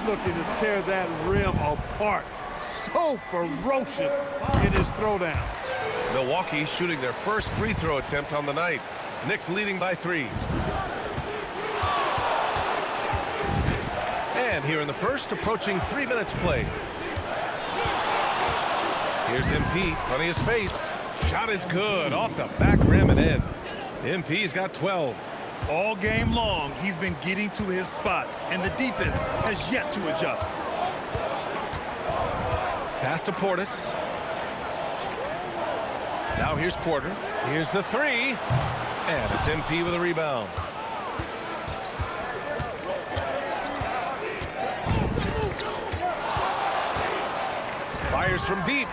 looking to tear that rim apart. So ferocious in his throwdown. Milwaukee shooting their first free throw attempt on the night. Knicks leading by 3. And here in the first, approaching 3 minutes play. Here's MP, plenty of space. Shot is good, off the back rim and in. MP's got 12. All game long, he's been getting to his spots, and the defense has yet to adjust. Pass to Portis. Now here's Porter. Here's the 3. And it's MP with a rebound. Fires from deep.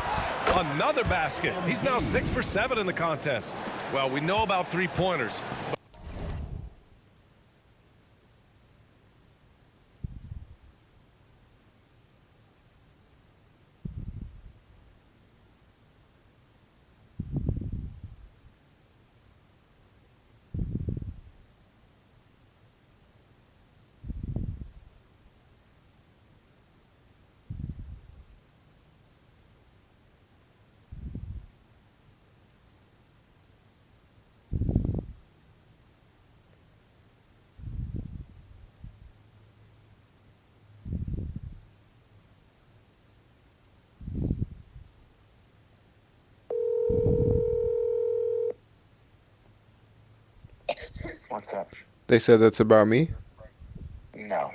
Another basket. He's now 6 for 7 in the contest. Well, we know about three-pointers. What's up? They said that's about me? No.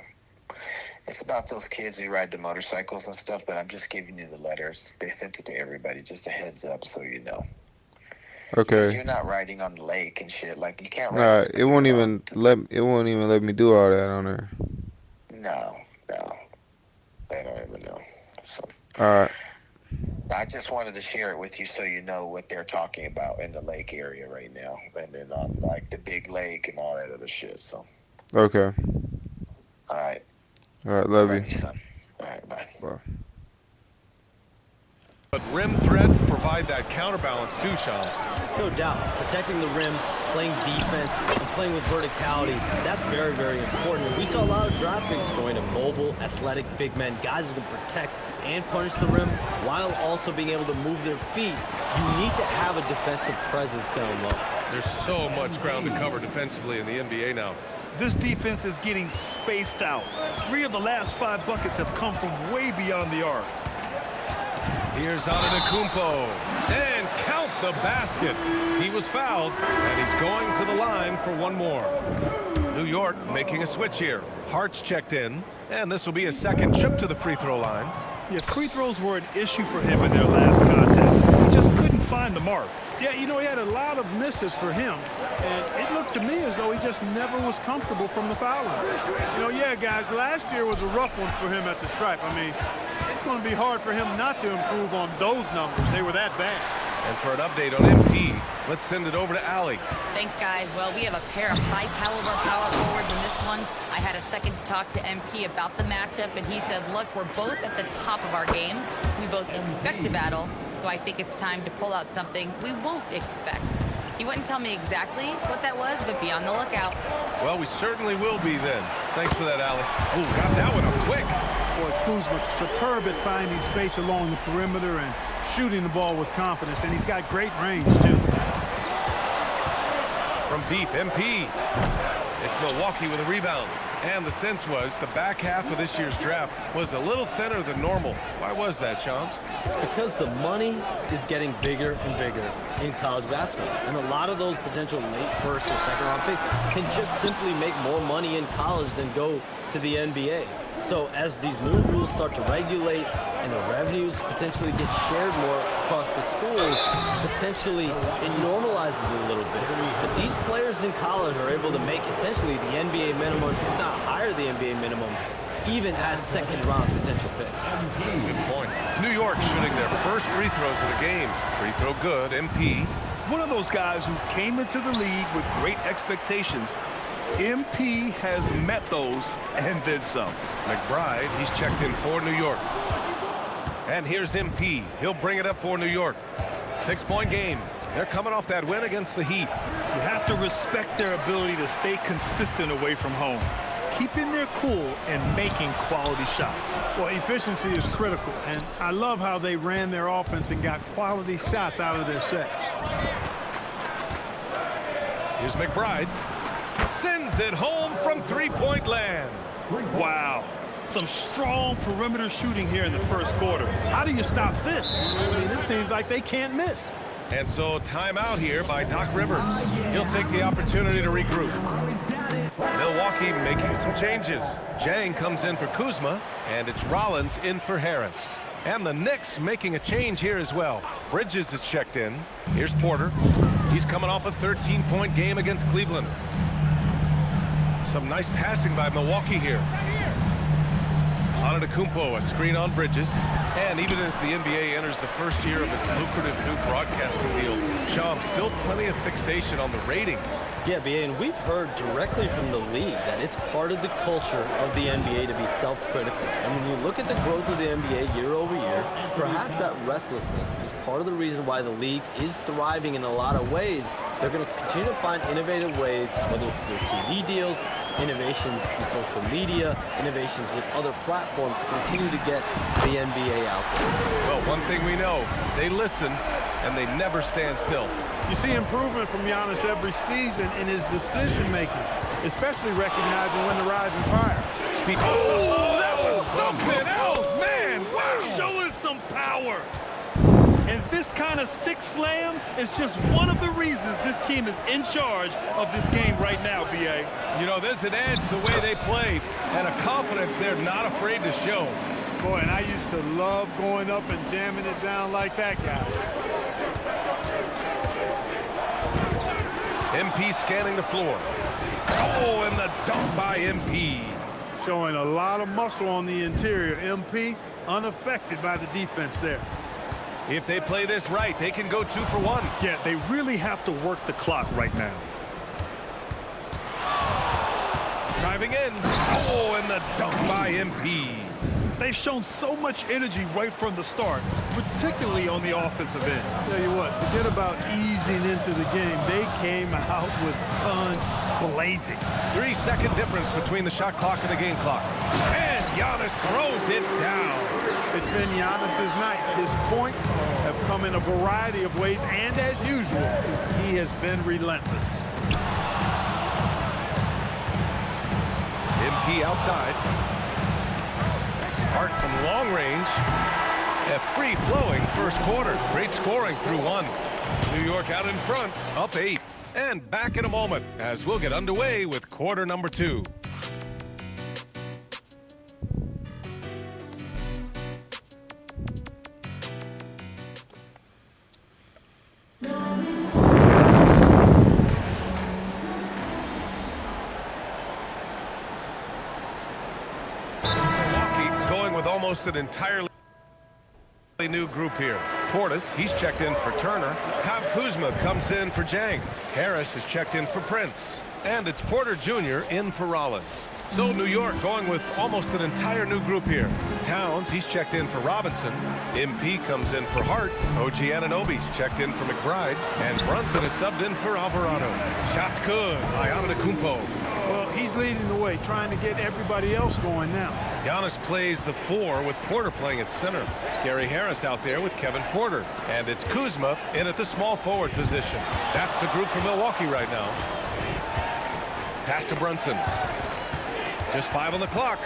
It's about those kids who ride the motorcycles and stuff, but I'm just giving you the letters. They sent it to everybody, just a heads up so you know. Okay. You're not riding on the lake and shit. Like, you can't Nah, ride. it won't even let me do all that on there. No. They don't even know. So Alright. I just wanted to share it with you so you know what they're talking about in the lake area right now. And then on, like, the big lake and all that other shit, so. Okay. Alright. Alright, love you. Son. Alright, bye. Bye. But rim threats provide that counterbalance too, Shams. No doubt. Protecting the rim, playing defense, and playing with verticality, that's very, very important. And we saw a lot of draft picks going to mobile, athletic big men, guys who can protect and punish the rim while also being able to move their feet. You need to have a defensive presence down low. There's so much ground to cover defensively in the NBA now. This defense is getting spaced out. 3 of the last 5 buckets have come from way beyond the arc. Here's Antetokounmpo, and count the basket. He was fouled, and he's going to the line for one more. New York making a switch here. Hart's checked in, and this will be a second trip to the free throw line. Yeah, free throws were an issue for him in their last contest. He just couldn't find the mark. Yeah, you know, he had a lot of misses for him, and it looked to me as though he just never was comfortable from the foul line. You know, yeah, guys, last year was a rough one for him at the stripe. I mean, it's going to be hard for him not to improve on those numbers. They were that bad. And for an update on MP, let's send it over to Allie. Thanks, guys. Well, we have a pair of high-caliber power forwards in this one. I had a second to talk to MP about the matchup, and he said, look, we're both at the top of our game. We both expect a battle, so I think it's time to pull out something we won't expect. He wouldn't tell me exactly what that was, but be on the lookout. Well, we certainly will be then. Thanks for that, Allie. Oh, got that one up quick. Boy, Kuzma, superb at finding space along the perimeter and shooting the ball with confidence, and he's got great range, too. From deep, MP. It's Milwaukee with a rebound. And the sense was the back half of this year's draft was a little thinner than normal. Why was that, Shams? It's because the money is getting bigger and bigger in college basketball. And a lot of those potential late first or second round picks can just simply make more money in college than go to the NBA. So as these new rules start to regulate and the revenues potentially get shared more across the schools, potentially it normalizes it a little bit. But these players in college are able to make essentially the NBA minimum, if not higher the NBA minimum, even as second-round potential picks. Good point. New York shooting their first free throws of the game. Free throw good, MP. One of those guys who came into the league with great expectations. MP has met those and then some. McBride, he's checked in for New York. And here's MP. He'll bring it up for New York. 6-point game. They're coming off that win against the Heat. You have to respect their ability to stay consistent away from home. keeping their cool and making quality shots. Well, efficiency is critical, and I love how they ran their offense and got quality shots out of their sets. Here's McBride. Sends it home from three-point land. Wow. Some strong perimeter shooting here in the first quarter. How do you stop this? I mean, it seems like they can't miss. And so timeout here by Doc Rivers. He'll take the opportunity to regroup. Milwaukee making some changes. Jang comes in for Kuzma, and it's Rollins in for Harris. And the Knicks making a change here as well. Bridges is checked in. Here's Porter. He's coming off a 13-point game against Cleveland. Some nice passing by Milwaukee here. Antetokounmpo, a screen on Bridges. And even as the NBA enters the first year of its lucrative new broadcasting deal, Sean, still plenty of fixation on the ratings. Yeah, BA, and we've heard directly from the league that it's part of the culture of the NBA to be self-critical. And when you look at the growth of the NBA year over year, perhaps that restlessness is part of the reason why the league is thriving in a lot of ways. They're going to continue to find innovative ways, whether it's through TV deals, innovations in social media, innovations with other platforms to continue to get the NBA out there. Well, one thing we know, they listen and they never stand still. You see improvement from Giannis every season in his decision-making, especially recognizing when to rise and fire. Oh, that was something else, man! Wow! Show us some power. And this kind of sick slam is just one of the reasons this team is in charge of this game right now, BA. You know, there's an edge the way they play and a confidence they're not afraid to show. Boy, and I used to love going up and jamming it down like that guy. MP scanning the floor. Oh, and the dunk by MP. Showing a lot of muscle on the interior. MP unaffected by the defense there. If they play this right, they can go 2 for 1. Yeah, they really have to work the clock right now. Driving in. Oh, and the dunk by MP. They've shown so much energy right from the start, particularly on the offensive end. Tell you what, forget about easing into the game. They came out with guns blazing. 3-second difference between the shot clock and the game clock. And Giannis throws it down. It's been Giannis's night. His points have come in a variety of ways, and as usual, he has been relentless. MP outside. Hart from long range. A free-flowing first quarter. Great scoring through 1. New York out in front, up 8. And back in a moment as we'll get underway with quarter number 2. Almost an entirely new group here. Portis, he's checked in for Turner. Kyle Kuzma comes in for Jang. Harris is checked in for Prince. And it's Porter Jr. in for Rollins. So New York going with almost an entire new group here. Towns, he's checked in for Robinson. MP comes in for Hart. OG Anunoby's checked in for McBride. And Brunson is subbed in for Alvarado. Shots good by Antetokounmpo. Well, he's leading the way, trying to get everybody else going now. Giannis plays the 4 with Porter playing at center. Gary Harris out there with Kevin Porter. And it's Kuzma in at the small forward position. That's the group for Milwaukee right now. Pass to Brunson. Just 5 on the clock.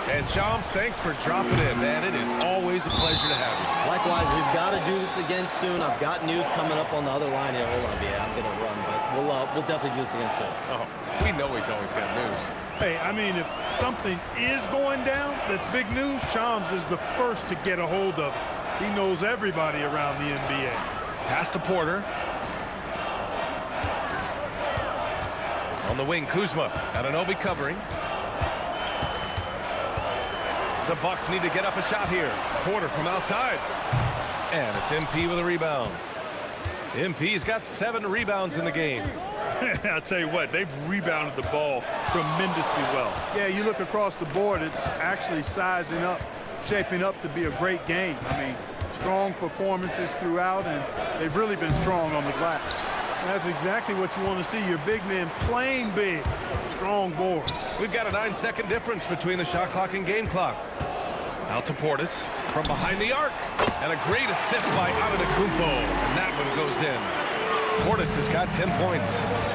And Shams, thanks for dropping in, man. It is always a pleasure to have you. Likewise, we've got to do this again soon. I've got news coming up on the other line here. Hold on, yeah, I'm going to run, but we'll definitely do this again soon. Oh, we know he's always got news. Hey, I mean, if something is going down that's big news, Shams is the first to get a hold of it. He knows everybody around the NBA. Pass to Porter. On the wing, Kuzma. Anunoby covering. The Bucks need to get up a shot here. Porter from outside. And it's MP with a rebound. MP's got 7 rebounds in the game. I'll tell you what, they've rebounded the ball tremendously well. Yeah, you look across the board, it's actually sizing up, shaping up to be a great game. I mean, strong performances throughout, and they've really been strong on the glass. That's exactly what you want to see. Your big man playing big. Strong board. We've got a 9-second difference between the shot clock and game clock. Out to Portis from behind the arc. And a great assist by Antetokounmpo. And that one goes in. Portis has got 10 points.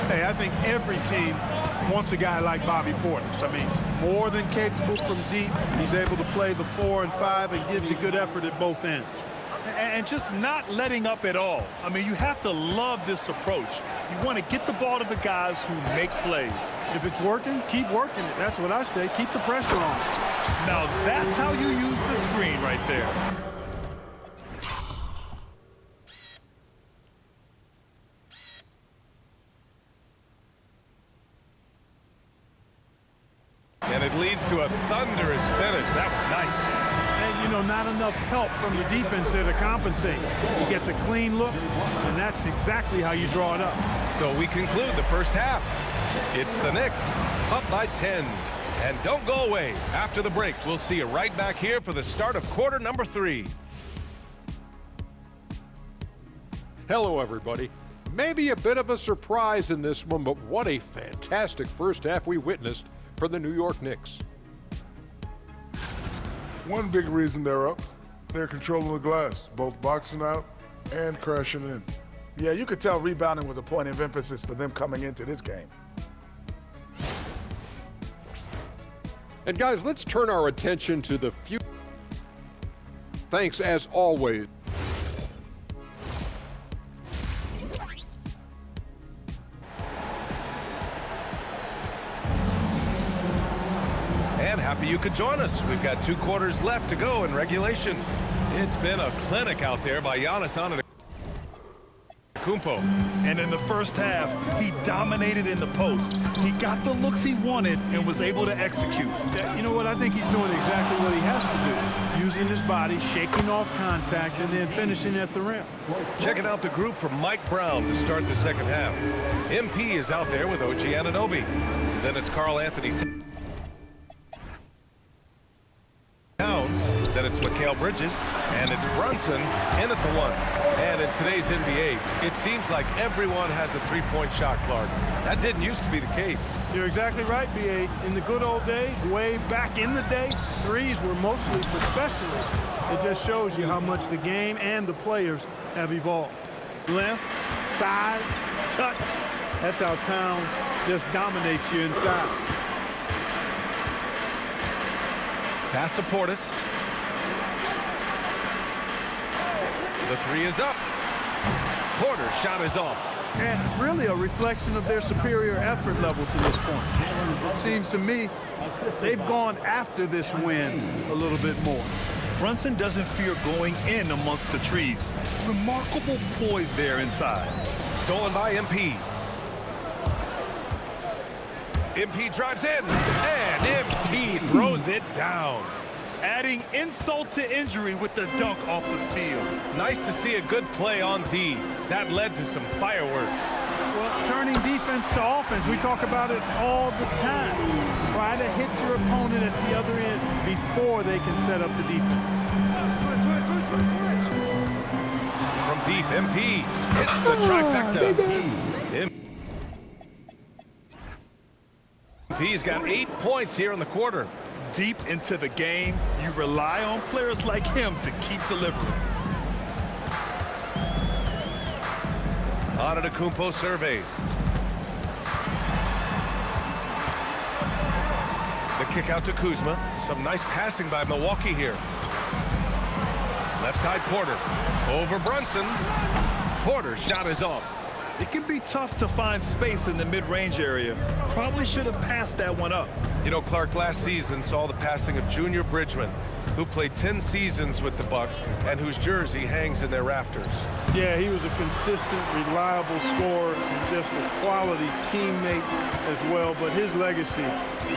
Hey, I think every team wants a guy like Bobby Portis. I mean, more than capable from deep. He's able to play the 4 and 5 and gives you good effort at both ends. And just not letting up at all. I mean, you have to love this approach. You want to get the ball to the guys who make plays. If it's working, keep working it. That's what I say. Keep the pressure on. Now that's how you use the screen right there. And it leads to a thunderous finish. That was nice. And, you know, not enough help from the defense there to compensate. He gets a clean look, and that's exactly how you draw it up. So we conclude the first half. It's the Knicks up by 10. And don't go away. After the break, we'll see you right back here for the start of quarter number 3. Hello, everybody. Maybe a bit of a surprise in this one, but what a fantastic first half we witnessed for the New York Knicks. One big reason they're up, they're controlling the glass, both boxing out and crashing in. Yeah, you could tell rebounding was a point of emphasis for them coming into this game. And guys, let's turn our attention to the future. Thanks as always. And happy you could join us. We've got 2 quarters left to go in regulation. It's been a clinic out there by Giannis Antetokounmpo. And in the first half, he dominated in the post. He got the looks he wanted and was able to execute. You know what? I think he's doing exactly what he has to do. Using his body, shaking off contact, and then finishing at the rim. Checking out the group from Mike Brown to start the second half. MP is out there with OG Anunoby. Then it's Karl Anthony Towns, then it's Mikal Bridges, and it's Brunson in at the 1. And in today's NBA, it seems like everyone has a 3-point shot, Clark. That didn't used to be the case. You're exactly right, B.A. In the good old days, way back in the day, threes were mostly for specialists. It just shows you how much the game and the players have evolved. Length, size, touch. That's how Towns just dominates you inside. Pass to Portis. The 3 is up. Porter's shot is off. And really a reflection of their superior effort level to this point. It seems to me they've gone after this win a little bit more. Brunson doesn't fear going in amongst the trees. Remarkable poise there inside. Stolen by MP. MP drives in, and MP throws it down. Adding insult to injury with the dunk off the steal. Nice to see a good play on D. That led to some fireworks. Well, turning defense to offense, we talk about it all the time. Try to hit your opponent at the other end before they can set up the defense. From deep, MP hits the trifecta. MP's got 8 points here in the quarter. Deep into the game, you rely on players like him to keep delivering. Antetokounmpo surveys. The kick out to Kuzma. Some nice passing by Milwaukee here. Left side Porter. Over Brunson. Porter's shot is off. It can be tough to find space in the mid-range area. Probably should have passed that one up. You know, Clark, last season saw the passing of Junior Bridgman, who played 10 seasons with the Bucks and whose jersey hangs in their rafters. Yeah, he was a consistent, reliable scorer and just a quality teammate as well. But his legacy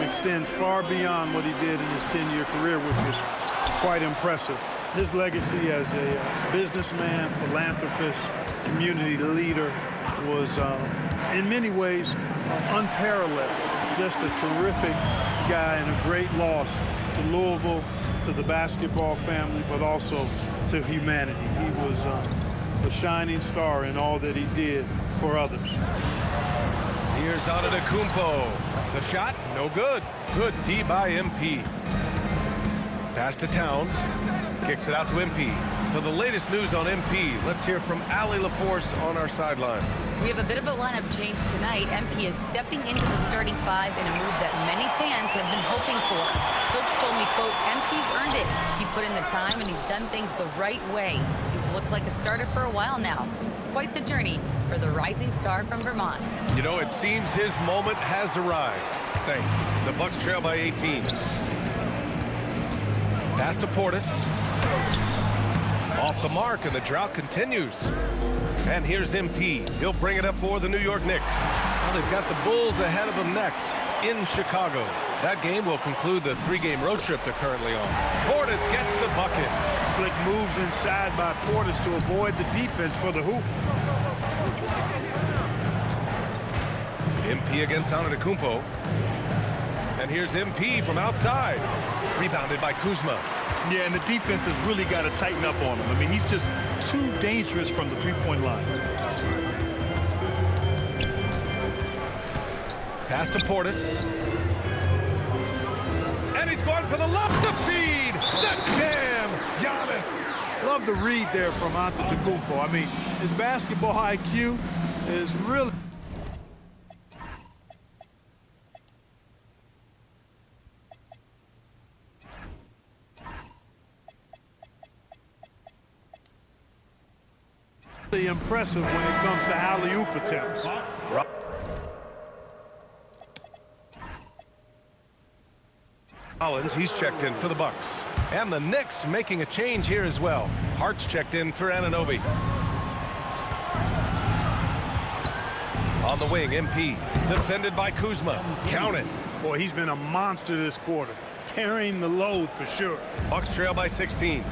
extends far beyond what he did in his 10-year career, which was quite impressive. His legacy as a businessman, philanthropist, community leader was, in many ways, unparalleled. Just a terrific guy and a great loss to Louisville, to the basketball family, but also to humanity. He was a shining star in all that he did for others. Here's Antetokounmpo. The shot, no good. Good D by MP. Pass to Towns. Kicks it out to MP. For the latest news on MP, let's hear from Allie LaForce on our sideline. We have a bit of a lineup change tonight. MP is stepping into the starting five in a move that many fans have been hoping for. Coach told me, quote, MP's earned it. He put in the time and he's done things the right way. He's looked like a starter for a while now. It's quite the journey for the rising star from Vermont. You know, it seems his moment has arrived. Thanks. The Bucks trail by 18. Pass to Portis. Off the mark, and the drought continues. And here's MP. He'll bring it up for the New York Knicks. Well, they've got the Bulls ahead of them next in Chicago. That game will conclude the 3-game road trip they're currently on. Portis gets the bucket. Slick moves inside by Portis to avoid the defense for the hoop. MP against Antetokounmpo. And here's MP from outside. Rebounded by Kuzma. Yeah, and the defense has really got to tighten up on him. I mean, he's just too dangerous from the three-point line. Pass to Portis. And he's going for the lob, the feed, the jam. Giannis. Love the read there from Antetokounmpo. I mean, his basketball IQ is really... impressive when it comes to alley-oop attempts. Collins, he's checked in for the Bucks. And the Knicks making a change here as well. Hart's checked in for Anunoby. On the wing, MP, defended by Kuzma. Count it. Boy, he's been a monster this quarter, carrying the load for sure. Bucks trail by 16.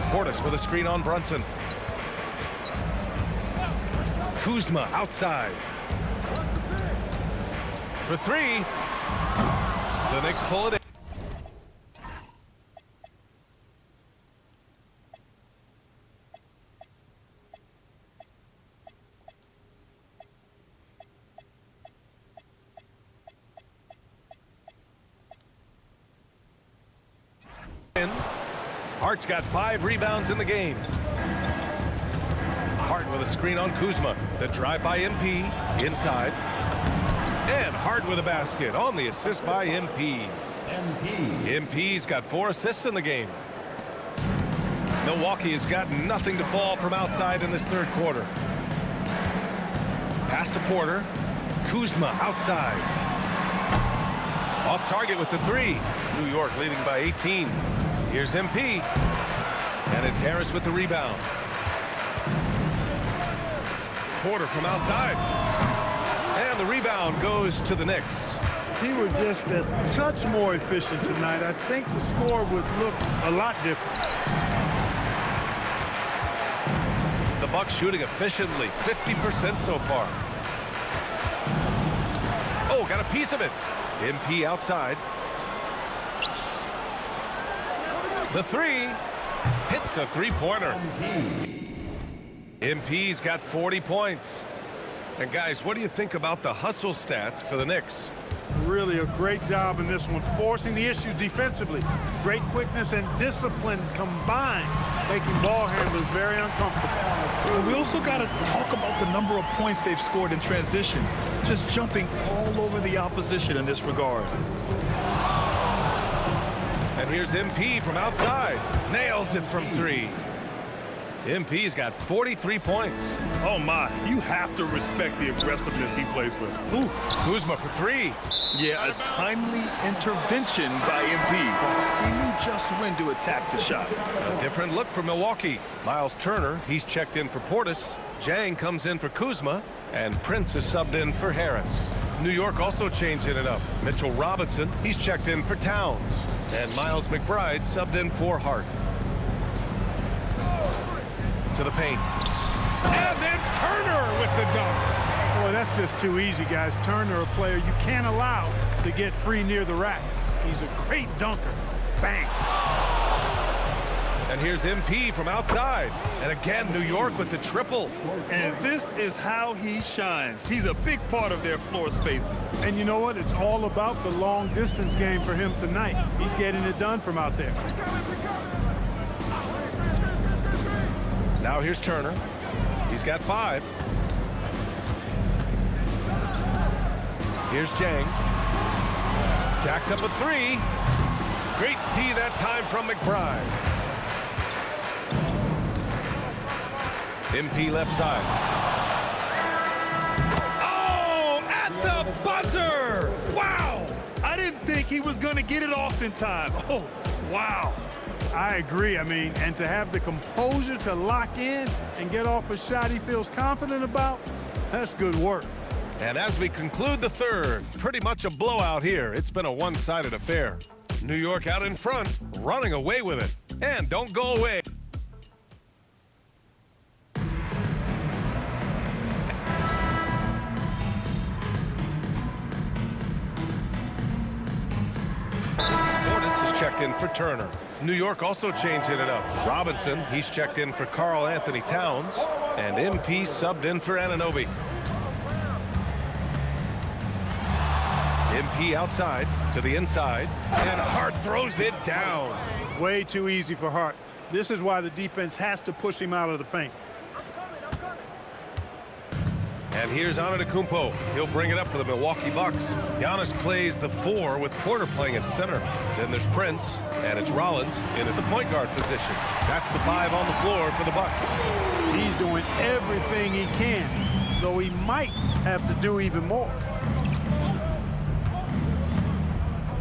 Portis with a screen on Brunson. Kuzma outside. For three. The Knicks pull it in. Hart's got 5 rebounds in the game. Hart with a screen on Kuzma. The drive by MP. Inside. And Hart with a basket on the assist by MP. MP's got 4 assists in the game. Milwaukee has got nothing to fall from outside in this third quarter. Pass to Porter. Kuzma outside. Off target with the 3. New York leading by 18. Here's MP. And it's Harris with the rebound. Porter from outside. And the rebound goes to the Knicks. If he were just a touch more efficient tonight, I think the score would look a lot different. The Bucks shooting efficiently, 50% so far. Oh, got a piece of it. MP outside. The 3 hits the three-pointer. MP's got 40 points. And guys, what do you think about the hustle stats for the Knicks? Really a great job in this one, forcing the issue defensively. Great quickness and discipline combined, making ball handlers very uncomfortable. We also got to talk about the number of points they've scored in transition, just jumping all over the opposition in this regard. And here's MP from outside. Nails it from 3. MP's got 43 points. Oh, my. You have to respect the aggressiveness he plays with. Ooh, Kuzma for 3. Yeah, a timely intervention by MP. He knew just when to attack the shot. A different look for Milwaukee. Miles Turner, he's checked in for Portis. Jang comes in for Kuzma. And Prince is subbed in for Harris. New York also changing it up. Mitchell Robinson, he's checked in for Towns. And Miles McBride subbed in for Hart. To the paint. And then Turner with the dunk. Boy, that's just too easy, guys. Turner, a player you can't allow to get free near the rack. He's a great dunker. Bang. And here's MP from outside. And again, New York with the triple. And this is how he shines. He's a big part of their floor spacing. And you know what? It's all about the long distance game for him tonight. He's getting it done from out there. Now here's Turner. He's got 5. Here's Jang. Jacks up a 3. Great D that time from McBride. MP left side. Oh, at the buzzer! Wow! I didn't think he was going to get it off in time. Oh, wow. I agree. I mean, and to have the composure to lock in and get off a shot he feels confident about, that's good work. And as we conclude the third, pretty much a blowout here. It's been a one-sided affair. New York out in front, running away with it. And don't go away. Portis is checked in for Turner. New York also changing it up. Robinson, he's checked in for Karl Anthony Towns. And MP subbed in for Anunoby. MP outside to the inside, and Hart throws it down. Way too easy for Hart. This is why the defense has to push him out of the paint. And here's Antetokounmpo. He'll bring it up for the Milwaukee Bucks. Giannis plays the 4 with Porter playing at center. Then there's Prince, and it's Rollins in at the point guard position. That's the 5 on the floor for the Bucks. He's doing everything he can, though he might have to do even more.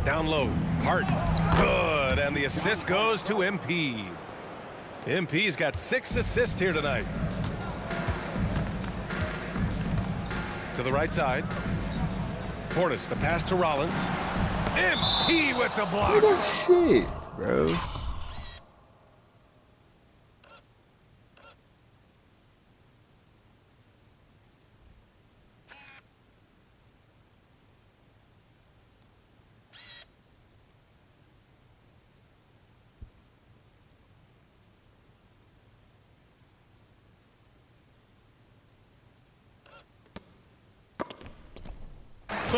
Down low, Hart, good, and the assist goes to MP. MP's got 6 assists here tonight. To the right side, Portis, the pass to Rollins. MP with the block. What shit, bro?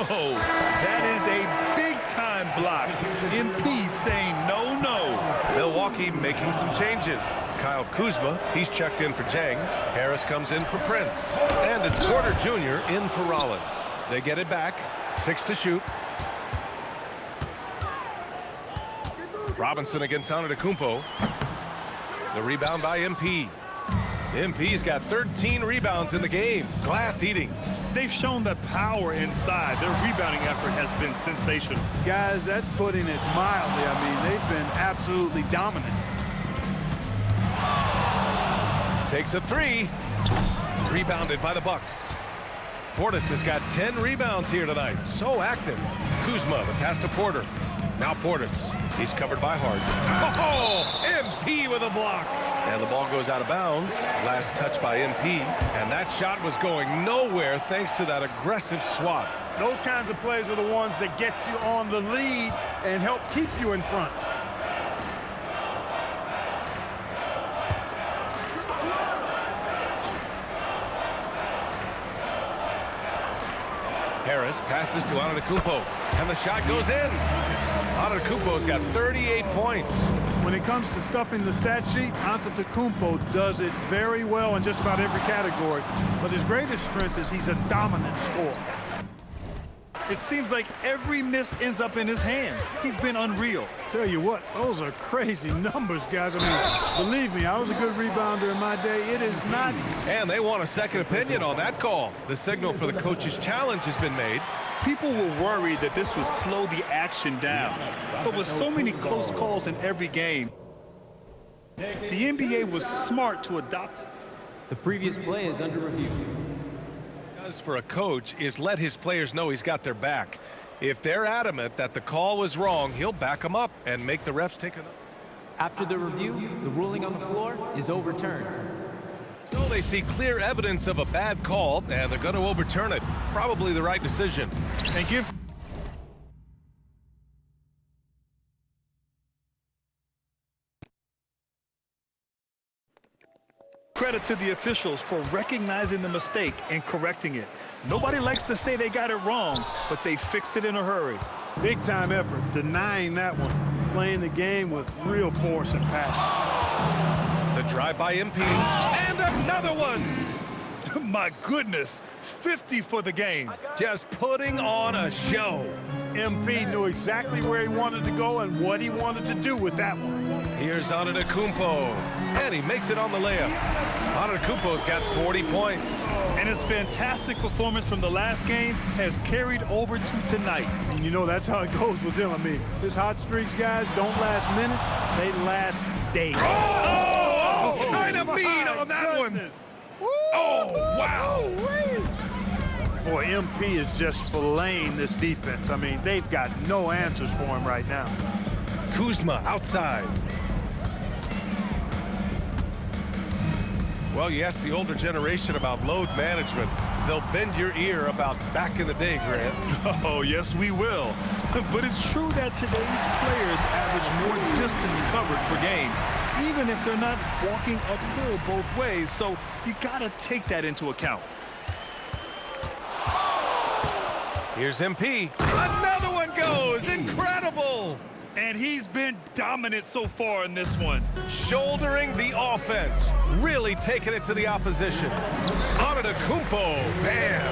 Oh, that is a big-time block. MP saying no, no. Milwaukee making some changes. Kyle Kuzma, he's checked in for Jang. Harris comes in for Prince. And it's Porter Jr. in for Rollins. They get it back. 6 to shoot. Robinson against Antetokounmpo. The rebound by MP. MP's got 13 rebounds in the game. Glass eating. They've shown that power inside. Their rebounding effort has been sensational. Guys, that's putting it mildly. I mean, they've been absolutely dominant. Takes a 3. Rebounded by the Bucks. Portis has got 10 rebounds here tonight. So active. Kuzma, the pass to Porter. Now Portis. He's covered by Hart. Oh, MP with a block. And the ball goes out of bounds. Last touch by MP. And that shot was going nowhere thanks to that aggressive swat. Those kinds of plays are the ones that get you on the lead and help keep you in front. Harris passes to Antetokounmpo. And the shot goes in. Antetokounmpo's got 38 points. When it comes to stuffing the stat sheet, Antetokounmpo does it very well in just about every category. But his greatest strength is he's a dominant scorer. It seems like every miss ends up in his hands. He's been unreal. Tell you what, those are crazy numbers, guys. I mean, believe me, I was a good rebounder in my day. It is not. And they want a second opinion on that call. The signal for the coach's challenge has been made. People were worried that this would slow the action down. But with so many close calls in every game, the NBA was smart to adopt. The previous play is under review. For a coach is let his players know he's got their back. If they're adamant that the call was wrong, he'll back them up and make the refs take it up. After the review, the ruling on the floor is overturned. So they see clear evidence of a bad call, and they're going to overturn it. Probably the right decision. And give Credit to the officials for recognizing the mistake and correcting it. Nobody likes to say they got it wrong, but they fixed it in a hurry. Big time effort, denying that one, playing the game with real force and passion. The drive by MP, and another one. My goodness, 50 for the game. Just putting on a show. MP knew exactly where he wanted to go and what he wanted to do with that one. Here's Antetokounmpo, and he makes it on the layup. Antetokounmpo's got 40 points. And his fantastic performance from the last game has carried over to tonight. And you know, that's how it goes with him. I mean, his hot streaks, guys, don't last minutes, they last days. Kind of mean on that one. Oh, wow. Boy, MP is just filleting this defense. I mean, they've got no answers for him right now. Kuzma outside. Well, you ask the older generation about load management, they'll bend your ear about back in the day, Grant. Oh, yes, we will. But it's true that today's players average more distance covered per game, even if they're not walking uphill both ways. So you got to take that into account. Here's MP. Another one goes. Incredible. And he's been dominant so far in this one. Shouldering the offense. Really taking it to the opposition. Antetokounmpo. Bam.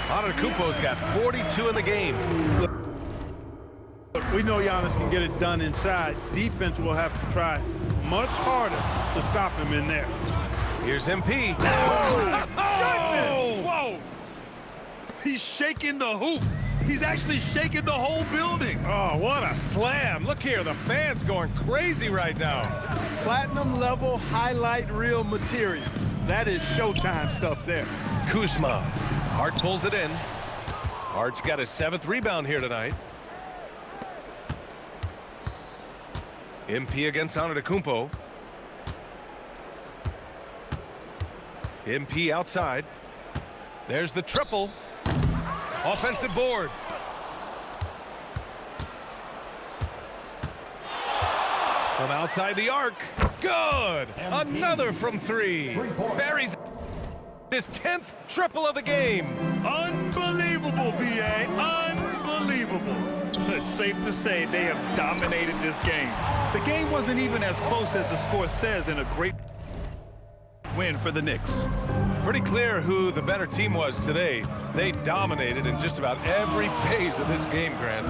Antetokounmpo's got 42 in the game. Look, we know Giannis can get it done inside. Defense will have to try much harder to stop him in there. Here's MP. Oh! Whoa! He's shaking the hoop. He's actually shaking the whole building. Oh, what a slam. Look here, the fans going crazy right now. Platinum level highlight reel material. That is Showtime stuff there. Kuzma. Hart pulls it in. Hart's got his 7th rebound here tonight. MP against Antetokounmpo. MP outside. There's the triple. Offensive board. From outside the arc. Good. Another from 3. Buries his 10th triple of the game. Unbelievable, B.A. Unbelievable. It's safe to say they have dominated this game. The game wasn't even as close as the score says in a great win for the Knicks. Pretty clear who the better team was today. They dominated in just about every phase of this game, Grant.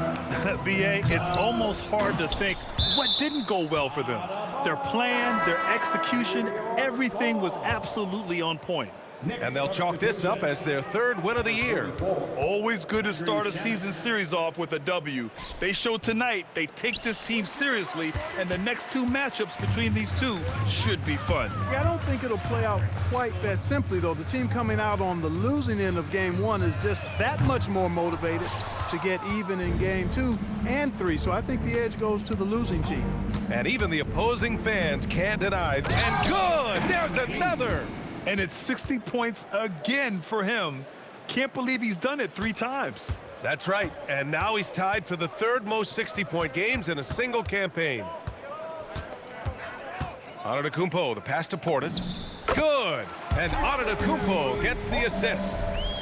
B.A., it's almost hard to think what didn't go well for them. Their plan, their execution, everything was absolutely on point. And they'll chalk this up as their 3rd win of the year. Always good to start a season series off with a W. They showed tonight they take this team seriously, and the next 2 matchups between these two should be fun. Yeah, I don't think it'll play out quite that simply, though. The team coming out on the losing end of game 1 is just that much more motivated to get even in game 2 and 3. So I think the edge goes to the losing team. And even the opposing fans can't deny it. And good! There's another! And it's 60 points again for him. Can't believe he's done it 3 times. That's right. And now he's tied for the 3rd most 60-point games in a single campaign. Antetokounmpo, the pass to Portis. Good. And Antetokounmpo gets the assist.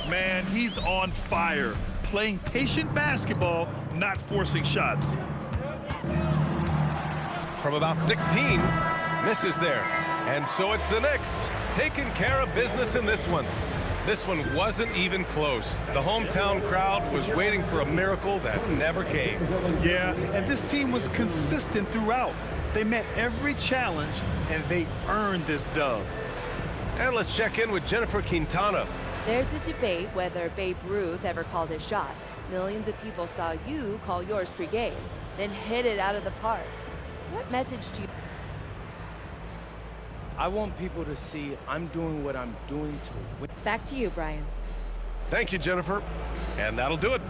Man, he's on fire. Playing patient basketball, not forcing shots. From about 16, misses there. And so it's the Knicks taking care of business in this one. This one wasn't even close. The hometown crowd was waiting for a miracle that never came. Yeah, and this team was consistent throughout. They met every challenge, and they earned this dub. And let's check in with Jennifer Quintana. There's a debate whether Babe Ruth ever called his shot. Millions of people saw you call yours pregame, then hit it out of the park. What message do you... I want people to see I'm doing what I'm doing to win. Back to you, Brian. Thank you, Jennifer. And that'll do it.